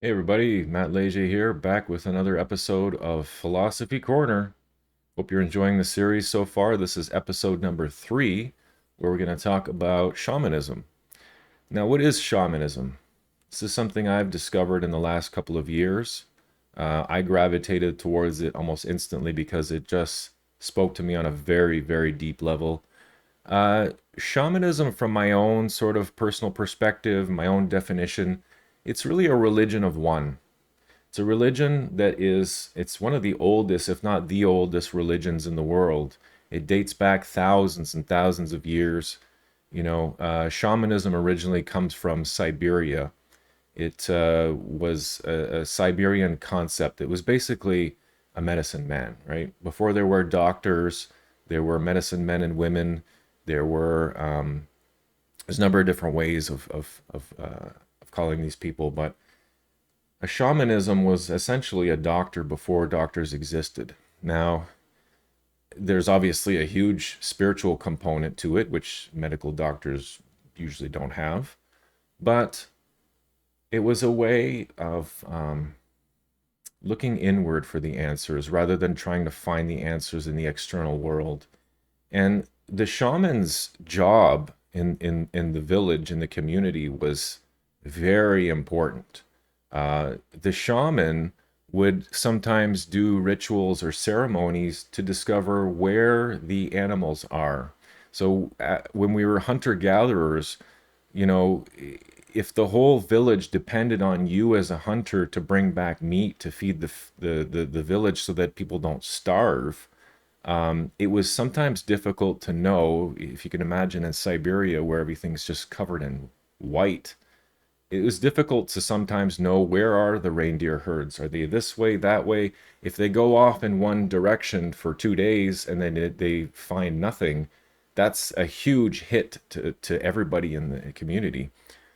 Hey everybody, Matt Leger here, back with another episode of Philosophy Corner. Hope you're enjoying the series so far. This is episode number 3, where we're going to talk about shamanism. Now, what is shamanism? This is something I've discovered in the last couple of years. I gravitated towards it almost instantly because it just spoke to me on a very, very deep level. Shamanism, from my own sort of personal perspective, my own definition, it's really a religion of one. It's a religion it's one of the oldest, if not the oldest religions in the world. It dates back thousands and thousands of years. Shamanism originally comes from Siberia. It was a Siberian concept. It was basically a medicine man, right? Before there were doctors, there were medicine men and women. There's a number of different ways of calling these people, but a shamanism was essentially a doctor before doctors existed. Now, there's obviously a huge spiritual component to it, which medical doctors usually don't have, but it was a way of looking inward for the answers rather than trying to find the answers in the external world. And the shaman's job in the village, in the community, was very important. The shaman would sometimes do rituals or ceremonies to discover where the animals are. So when we were hunter gatherers, you know, if the whole village depended on you as a hunter to bring back meat to feed the village so that people don't starve, it was sometimes difficult to know, if you can imagine in Siberia where everything's just covered in white. It was difficult to sometimes know where are the reindeer herds. Are they this way, that way? If they go off in one direction for 2 days and then they find nothing, that's a huge hit to everybody in the community.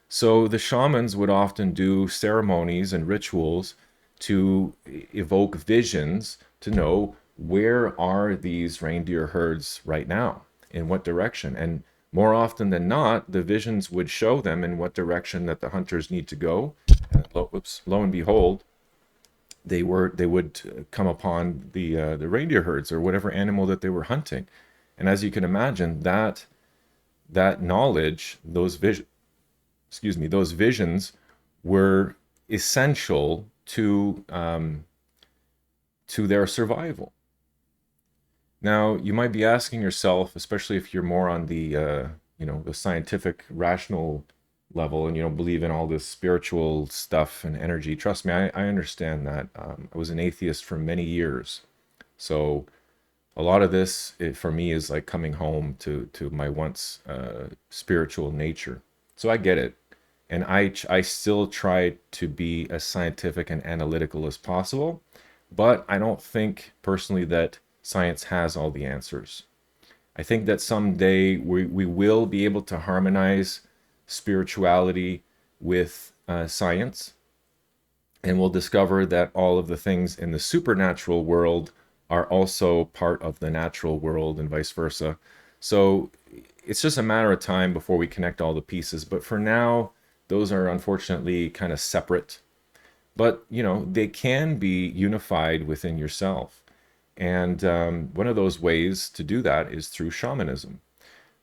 So the shamans would often do ceremonies and rituals to evoke visions to know where are these reindeer herds right now, in what direction. And more often than not, the visions would show them in what direction that the hunters need to go. And lo and behold, they would come upon the reindeer herds or whatever animal that they were hunting. And as you can imagine, that knowledge, those visions were essential to their survival. Now, you might be asking yourself, especially if you're more on the scientific, rational level, and you don't believe in all this spiritual stuff and energy. Trust me, I understand that. I was an atheist for many years, so a lot of this, for me, is like coming home to my once spiritual nature. So I get it, and I still try to be as scientific and analytical as possible, but I don't think personally that science has all the answers. I think that someday we will be able to harmonize spirituality with science, and we'll discover that all of the things in the supernatural world are also part of the natural world and vice versa. So it's just a matter of time before we connect all the pieces. But for now, those are unfortunately kind of separate. But, they can be unified within yourself. And one of those ways to do that is through shamanism.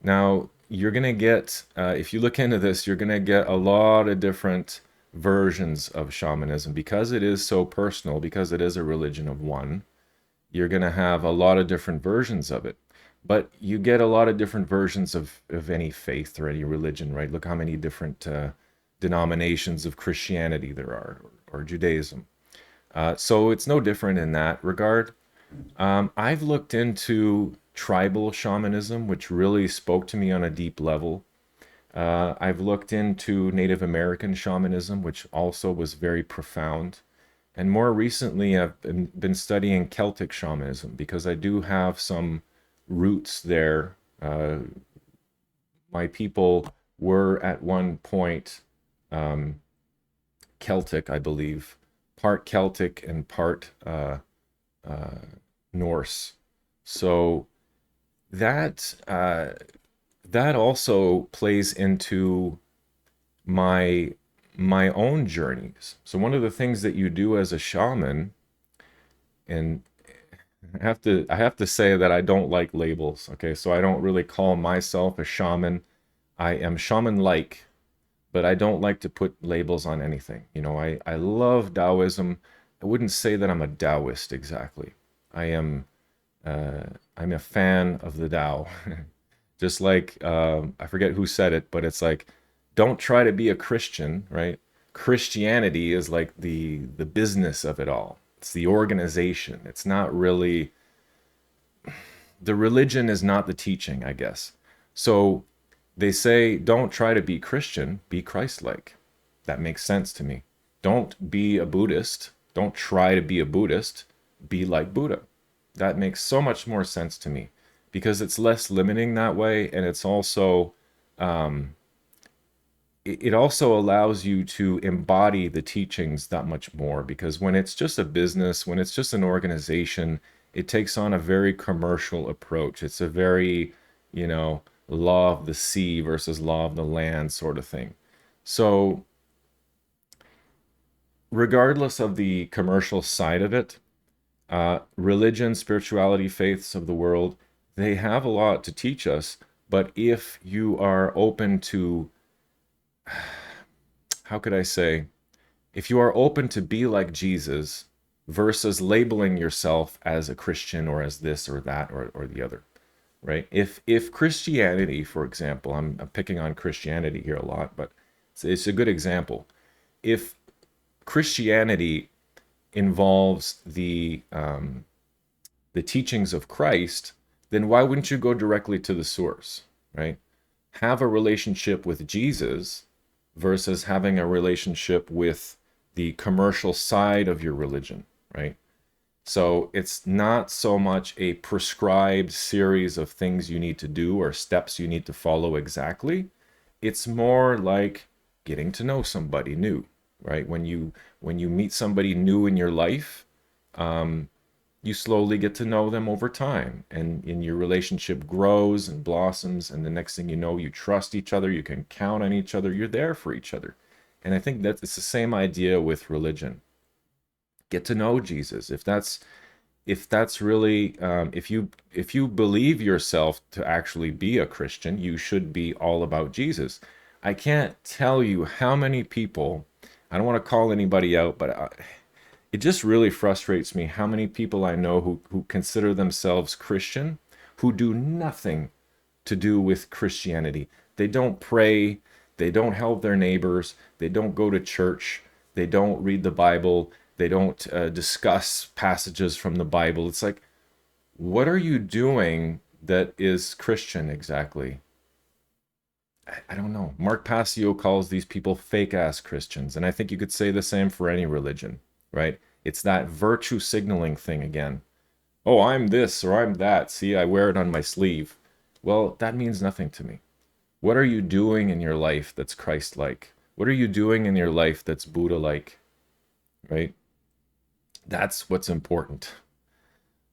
Now, you're going to get, if you look into this, you're going to get a lot of different versions of shamanism because it is so personal, because it is a religion of one. You're going to have a lot of different versions of it. But you get a lot of different versions of any faith or any religion, right? Look how many different denominations of Christianity there are, or Judaism. So it's no different in that regard. I've looked into tribal shamanism, which really spoke to me on a deep level. I've looked into Native American shamanism, which also was very profound. And more recently, I've been studying Celtic shamanism because I do have some roots there. My people were at one point Celtic, I believe, part Celtic and part uh, Norse. So that that also plays into my my own journeys. So one of the things that you do as a shaman, and I have to say that I don't like labels. Okay, so I don't really call myself a shaman. I am shaman-like, but I don't like to put labels on anything. I love Taoism. I wouldn't say that I'm a Taoist exactly. I am I'm a fan of the Tao. Just like I forget who said it, but it's like, don't try to be a Christian, right? Christianity is like the business of it all. It's the organization. It's not really, the religion is not the teaching, I guess. So they say, don't try to be Christian, be Christ-like. That makes sense to me. Don't be a Buddhist. Don't try to be a Buddhist. Be like Buddha. That makes so much more sense to me because it's less limiting that way, and it's also it also allows you to embody the teachings that much more, because when it's just a business, when it's just an organization, it takes on a very commercial approach. It's a very, law of the sea versus law of the land sort of thing. So regardless of the commercial side of it, religion, spirituality, faiths of the world, they have a lot to teach us. But if you are open to, how could I say, if you are open to be like Jesus versus labeling yourself as a Christian or as this or that or the other, right? If Christianity, for example, I'm picking on Christianity here a lot, but it's a good example. If Christianity involves the teachings of Christ, then why wouldn't you go directly to the source, right? Have a relationship with Jesus versus having a relationship with the commercial side of your religion, right? So it's not so much a prescribed series of things you need to do or steps you need to follow exactly. It's more like getting to know somebody new, right? When you meet somebody new in your life, you slowly get to know them over time, and in your relationship grows and blossoms, and the next thing you know, you trust each other, you can count on each other, you're there for each other. And I think that it's the same idea with religion. Get to know Jesus. If that's really if you believe yourself to actually be a Christian, you should be all about Jesus. I can't tell you how many people, I don't want to call anybody out, but it just really frustrates me how many people I know who consider themselves Christian, who do nothing to do with Christianity. They don't pray, they don't help their neighbors, they don't go to church, they don't read the Bible, they don't discuss passages from the Bible. It's like, what are you doing that is Christian exactly? I don't know. Mark Passio calls these people fake ass Christians, and I think you could say the same for any religion, right? It's that virtue signaling thing again. Oh, I'm this or I'm that. See, I wear it on my sleeve. Well, that means nothing to me. What are you doing in your life that's Christ-like? What are you doing in your life that's Buddha-like, right? That's what's important.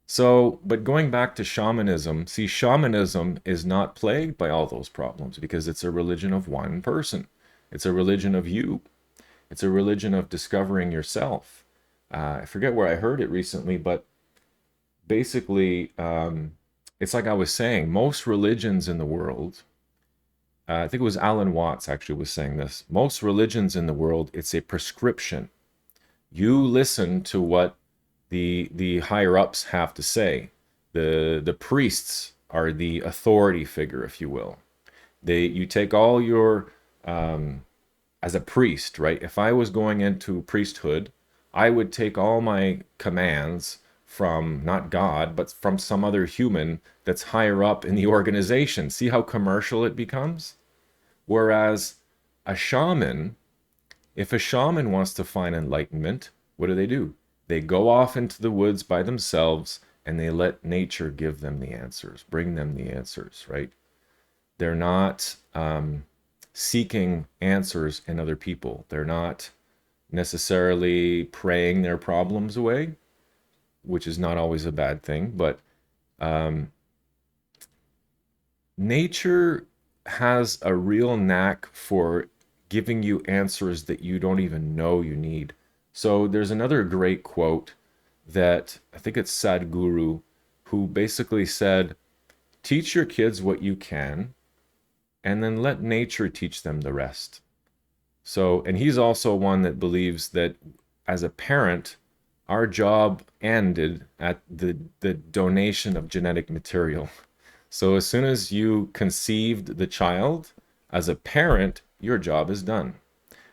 So, but going back to shamanism, see, shamanism is not plagued by all those problems because it's a religion of one person. It's a religion of you. It's a religion of discovering yourself. I forget where I heard it recently, but basically, it's like I was saying, most religions in the world, I think it was Alan Watts actually was saying this, most religions in the world, it's a prescription. You listen to what the higher ups have to say. The priests are the authority figure, if you will. You take all your as a priest, right? If I was going into priesthood, I would take all my commands from not God, but from some other human that's higher up in the organization. See how commercial it becomes? Whereas a shaman, if a shaman wants to find enlightenment, what do? They go off into the woods by themselves and they let nature give them the answers, bring them the answers, right? They're not seeking answers in other people. They're not necessarily praying their problems away, which is not always a bad thing, but nature has a real knack for giving you answers that you don't even know you need. So there's another great quote that I think it's Sadhguru, who basically said, teach your kids what you can, and then let nature teach them the rest. So, and he's also one that believes that as a parent, our job ended at the donation of genetic material. So as soon as you conceived the child, as a parent, your job is done.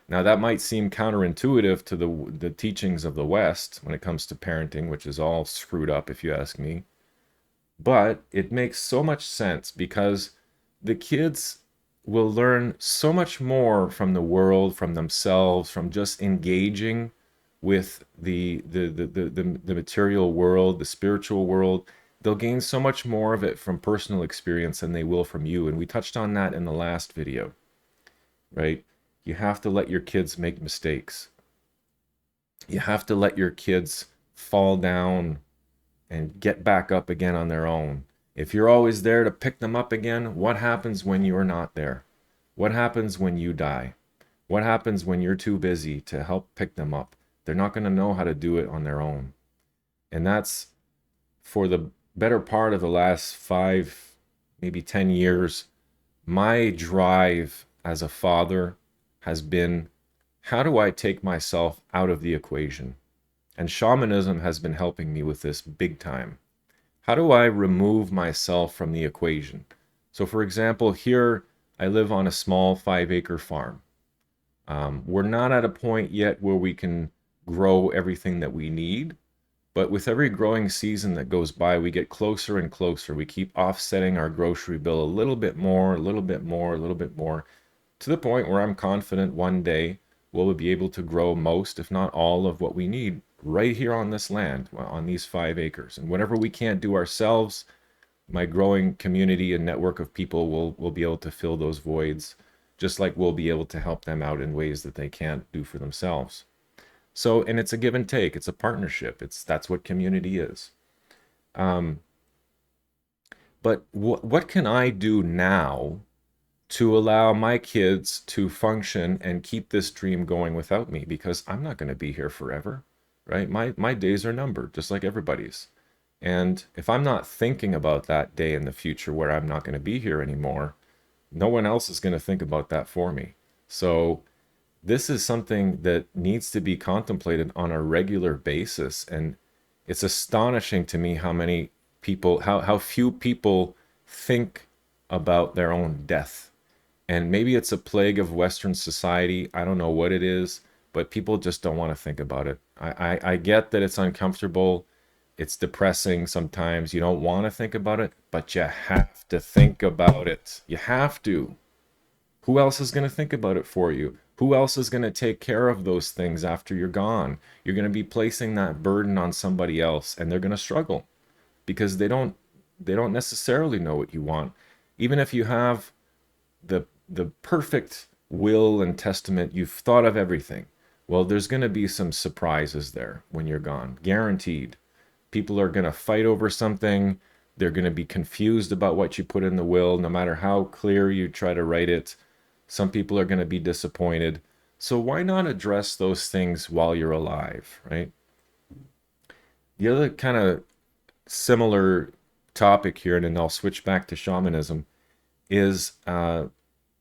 Now that might seem counterintuitive to the teachings of the West when it comes to parenting, which is all screwed up if you ask me. But it makes so much sense because the kids will learn so much more from the world, from themselves, from just engaging with the material world, the spiritual world. They'll gain so much more of it from personal experience than they will from you. And we touched on that in the last video, right? You have to let your kids make mistakes. You have to let your kids fall down and get back up again on their own. If you're always there to pick them up again, what happens when you're not there? What happens when you die? What happens when you're too busy to help pick them up? They're not going to know how to do it on their own. And that's for the better part of the last 5, maybe 10 years. My drive as a father has been, how do I take myself out of the equation? And shamanism has been helping me with this big time. How do I remove myself from the equation? So for example, here I live on a small 5-acre farm. We're not at a point yet where we can grow everything that we need, but with every growing season that goes by, we get closer and closer. We keep offsetting our grocery bill a little bit more, a little bit more, a little bit more, to the point where I'm confident one day we'll be able to grow most, if not all, of what we need right here on this land, on these 5 acres. And whatever we can't do ourselves, my growing community and network of people will be able to fill those voids, just like we'll be able to help them out in ways that they can't do for themselves. So, and it's a give and take. It's a partnership. That's what community is. Um, but what can I do now to allow my kids to function and keep this dream going without me? Because I'm not going to be here forever, right? My days are numbered, just like everybody's. And if I'm not thinking about that day in the future where I'm not going to be here anymore, no one else is going to think about that for me. So this is something that needs to be contemplated on a regular basis. And it's astonishing to me how many people, how few people think about their own death. And maybe it's a plague of Western society. I don't know what it is, but people just don't want to think about it. I get that it's uncomfortable. It's depressing sometimes. You don't want to think about it, but you have to think about it. You have to. Who else is going to think about it for you? Who else is going to take care of those things after you're gone? You're going to be placing that burden on somebody else, and they're going to struggle because they don't necessarily know what you want. Even if you have the perfect will and testament, you've thought of everything. Well, there's going to be some surprises there when you're gone, guaranteed. People are going to fight over something. They're going to be confused about what you put in the will, no matter how clear you try to write it. Some people are going to be disappointed. So why not address those things while you're alive, right? The other kind of similar topic here, and then I'll switch back to shamanism, is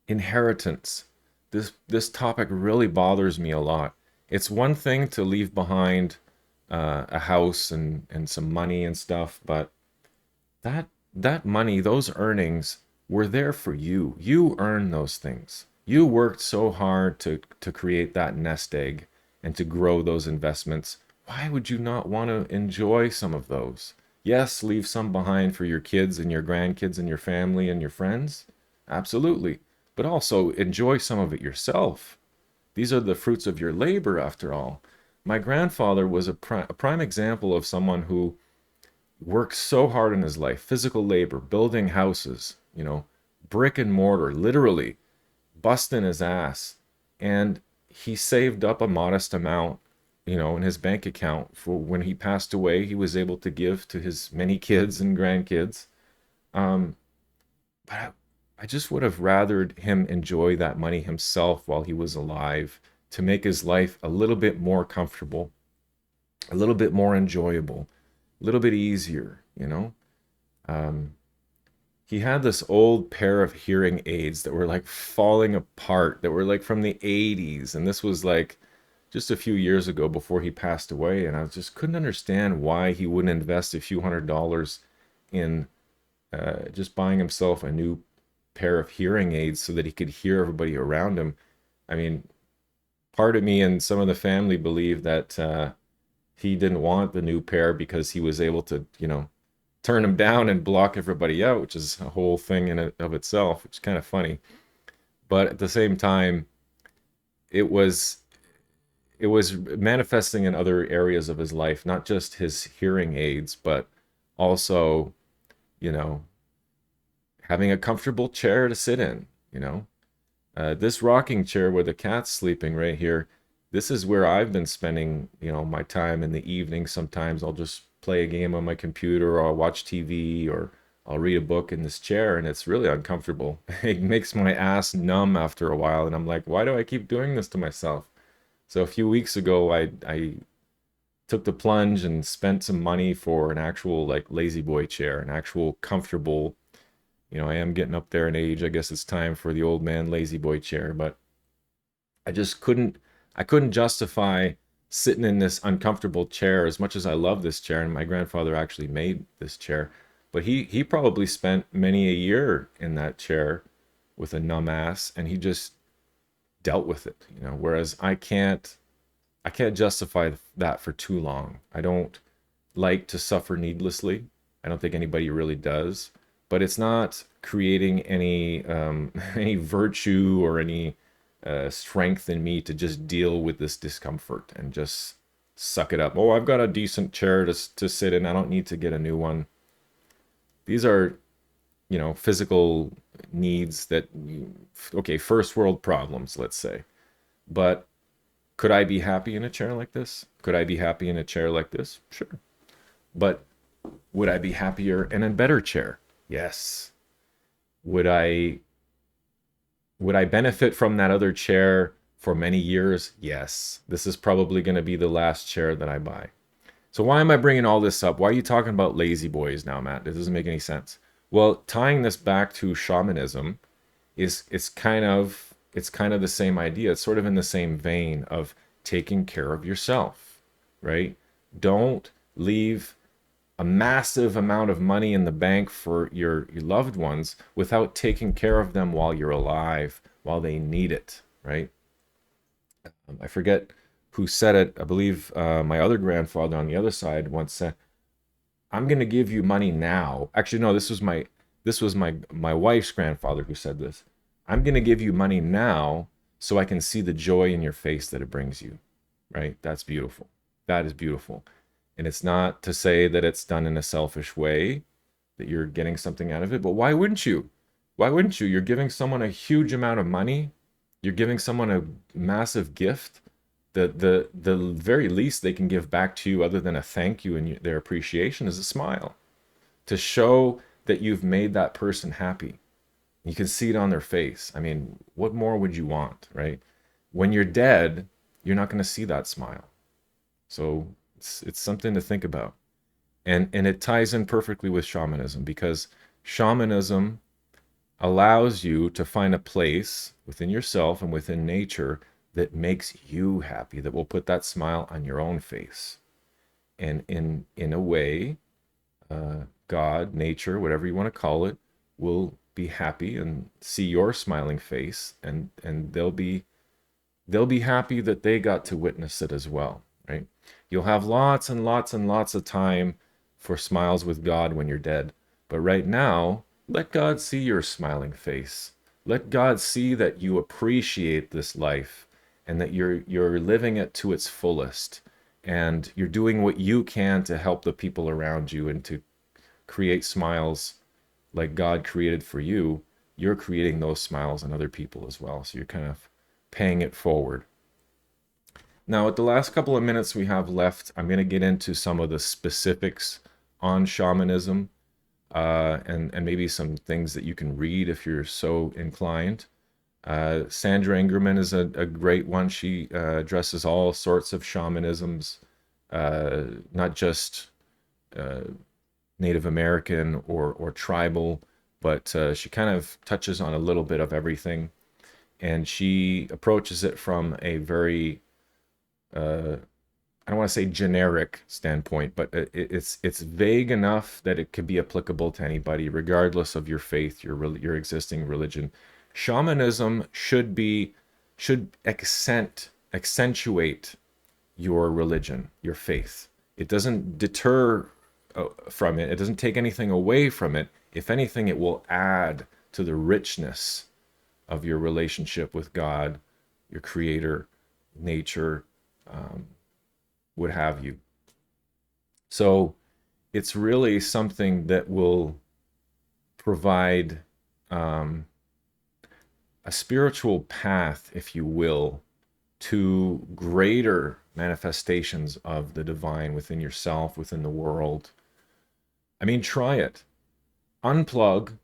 inheritance. This topic really bothers me a lot. It's one thing to leave behind a house and some money and stuff, but that money, those earnings were there for you. You earned those things. You worked so hard to create that nest egg and to grow those investments. Why would you not want to enjoy some of those? Yes, leave some behind for your kids and your grandkids and your family and your friends. Absolutely. But also enjoy some of it yourself. These are the fruits of your labor, after all. My grandfather was a prime example of someone who worked so hard in his life, physical labor, building houses, brick and mortar, literally busting his ass. And he saved up a modest amount, in his bank account for when he passed away, he was able to give to his many kids and grandkids. Um, but I just would have rathered him enjoy that money himself while he was alive to make his life a little bit more comfortable, a little bit more enjoyable, a little bit easier, you know? Um, he had this old pair of hearing aids that were like falling apart, that were like from the 80s. And this was like just a few years ago before he passed away. And I just couldn't understand why he wouldn't invest a few $100s in just buying himself a new pair of hearing aids so that he could hear everybody around him. I mean, part of me and some of the family believe that he didn't want the new pair because he was able to, turn them down and block everybody out, which is a whole thing in and of itself, which is kind of funny. But at the same time, it was it was manifesting in other areas of his life, not just his hearing aids, but also, you know, having a comfortable chair to sit in. This rocking chair where the cat's sleeping right here, this is where I've been spending, my time in the evening. Sometimes I'll just play a game on my computer or I'll watch TV or I'll read a book in this chair and it's really uncomfortable. It makes my ass numb after a while and I'm like, why do I keep doing this to myself? So a few weeks ago, I took the plunge and spent some money for an actual like lazy boy chair, an actual comfortable. I am getting up there in age. I guess it's time for the old man lazy boy chair, but I just couldn't justify sitting in this uncomfortable chair as much as I love this chair and my grandfather actually made this chair. But he probably spent many a year in that chair with a numb ass and he just dealt with it. Whereas I can't justify that for too long. I don't like to suffer needlessly. I don't think anybody really does, but it's not creating any any virtue or any strength in me to just deal with this discomfort and just suck it up. Oh, I've got a decent chair to sit in. I don't need to get a new one. These are, physical needs that, okay, first world problems, let's say. But could I be happy in a chair like this? Could I be happy in a chair like this? Sure. But would I be happier in a better chair? Yes. Would I would I benefit from that other chair for many years? Yes. This is probably going to be the last chair that I buy. So why am I bringing all this up? Why are you talking about lazy boys now, Matt? It doesn't make any sense. Well, tying this back to shamanism is it's kind of the same idea. It's sort of in the same vein of taking care of yourself, right? Don't leave a massive amount of money in the bank for your loved ones without taking care of them while you're alive, while they need it, right? I forget who said it. I believe my other grandfather on the other side once said, "I'm going to give you money now." Actually, no, this was my wife's grandfather who said this. "I'm going to give you money now so I can see the joy in your face that it brings you." Right? That's beautiful. That is beautiful. And it's not to say that it's done in a selfish way, that you're getting something out of it, but why wouldn't you? Why wouldn't you? You're giving someone a huge amount of money. You're giving someone a massive gift. The very least they can give back to you other than a thank you and their appreciation is a smile to show that you've made that person happy. You can see it on their face. I mean, what more would you want, right? When you're dead, you're not going to see that smile. So it's something to think about. And it ties in perfectly with shamanism because shamanism allows you to find a place within yourself and within nature that makes you happy, that will put that smile on your own face. And in a way, God, nature, whatever you want to call it, will be happy and see your smiling face, and they'll be happy that they got to witness it as well, right? You'll have lots and lots and lots of time for smiles with God when you're dead. But right now, let God see your smiling face. Let God see that you appreciate this life and that you're living it to its fullest and you're doing what you can to help the people around you and to create smiles like God created for you. You're creating those smiles in other people as well. So you're kind of paying it forward. Now, with the last couple of minutes we have left, I'm going to get into some of the specifics on shamanism. and maybe some things that you can read if you're so inclined. Sandra Ingerman is a great one. She addresses all sorts of shamanisms, not just Native American or tribal, but she kind of touches on a little bit of everything. And she approaches it from a very, I don't want to say generic standpoint, but it's vague enough that it could be applicable to anybody, regardless of your faith, your existing religion. Shamanism should accentuate your religion, your faith. It doesn't deter from it. It doesn't take anything away from it. If anything, it will add to the richness of your relationship with God, your creator, nature, what have you. So it's really something that will provide a spiritual path, if you will, to greater manifestations of the divine within yourself, within the world. I mean, try it. Unplug,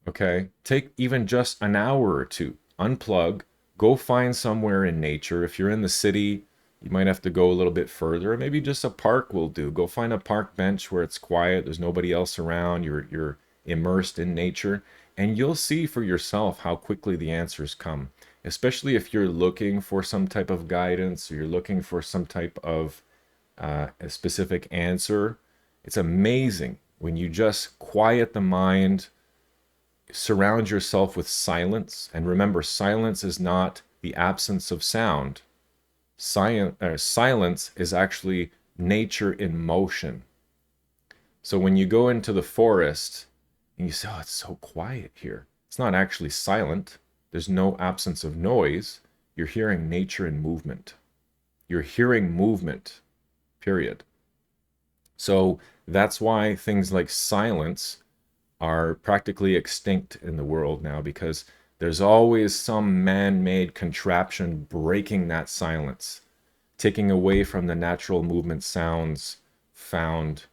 okay? Take even just an hour or two. Unplug, go find somewhere in nature. If you're in the city, you might have to go a little bit further. Maybe just a park will do. Go find a park bench where it's quiet, there's nobody else around, you're immersed in nature, and you'll see for yourself how quickly the answers come. Especially if you're looking for some type of guidance or you're looking for some type of a specific answer. It's amazing when you just quiet the mind, surround yourself with silence. And remember, silence is not the absence of sound. Silence is actually nature in motion. So when you go into the forest and you say, oh, it's so quiet here, it's not actually silent. There's no absence of noise. You're hearing nature in movement. You're hearing movement, period. So that's why things like silence are practically extinct in the world now, because there's always some man-made contraption breaking that silence, taking away from the natural movement sounds found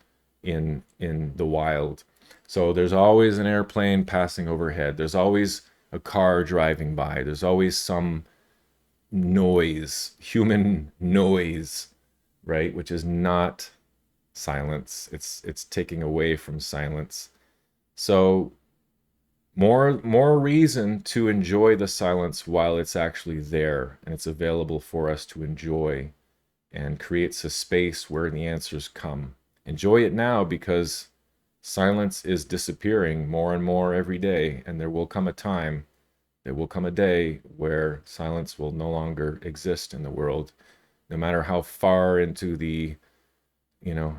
in the wild. So there's always an airplane passing overhead. There's always a car driving by. There's always some noise, human noise, right? Which is not silence. It's taking away from silence. So more reason to enjoy the silence while it's actually there and it's available for us to enjoy, and creates a space where the answers come. Enjoy it now, because silence is disappearing more and more every day, and there will come a time, there will come a day where silence will no longer exist in the world. No matter how far into the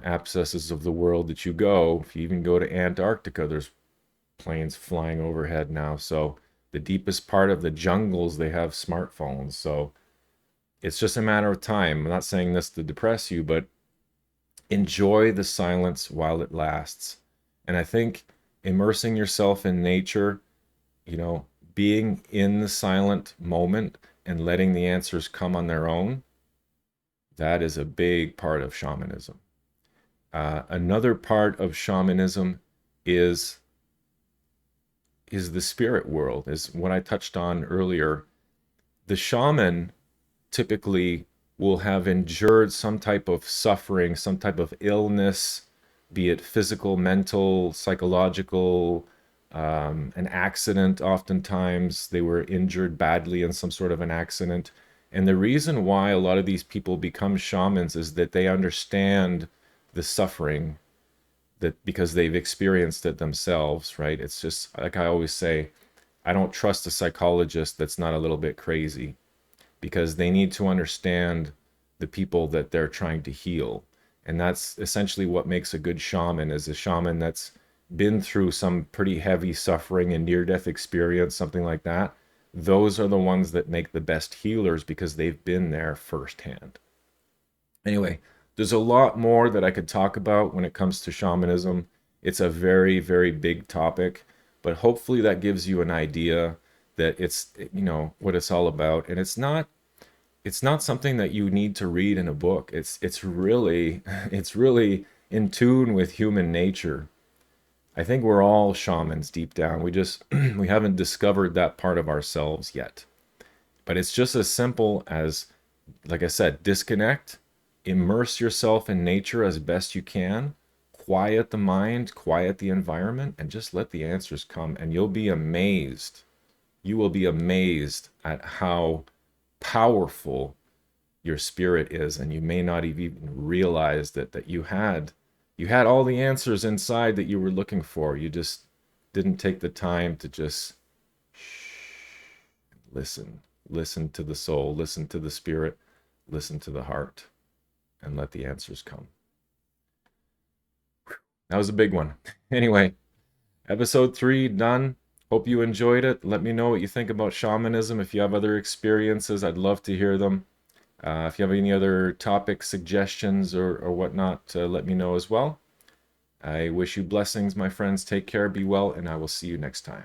abscesses of the world that you go, if you even go to Antarctica, there's planes flying overhead now. So the deepest part of the jungles, they have smartphones. So it's just a matter of time. I'm not saying this to depress you, but enjoy the silence while it lasts. And I think immersing yourself in nature, being in the silent moment and letting the answers come on their own, that is a big part of shamanism. Another part of shamanism is the spirit world, is what I touched on earlier. The shaman typically will have endured some type of suffering, some type of illness, be it physical, mental, psychological, an accident. Oftentimes they were injured badly in some sort of an accident. And the reason why a lot of these people become shamans is that they understand the suffering, that because they've experienced it themselves, right? It's just like I always say, I don't trust a psychologist that's not a little bit crazy, because they need to understand the people that they're trying to heal. And that's essentially what makes a good shaman, is a shaman that's been through some pretty heavy suffering and near-death experience, something like that. Those are the ones that make the best healers, because they've been there firsthand. Anyway, there's a lot more that I could talk about when it comes to shamanism. It's a very, very big topic, but hopefully that gives you an idea that it's, what it's all about. And it's not something that you need to read in a book. It's really in tune with human nature. I think we're all shamans deep down. We just we haven't discovered that part of ourselves yet. But it's just as simple as, like I said, disconnect, immerse yourself in nature as best you can, quiet the mind, quiet the environment, and just let the answers come. And you'll be amazed. You will be amazed at how powerful your spirit is, and you may not even realize that you had all the answers inside that you were looking for. You just didn't take the time to just listen. Listen to the soul, listen to the spirit, listen to the heart, and let the answers come. That was a big one. Anyway, episode 3 done. Hope you enjoyed it. Let me know what you think about shamanism. If you have other experiences, I'd love to hear them. If you have any other topic suggestions or whatnot, let me know as well. I wish you blessings, my friends. Take care, be well, and I will see you next time.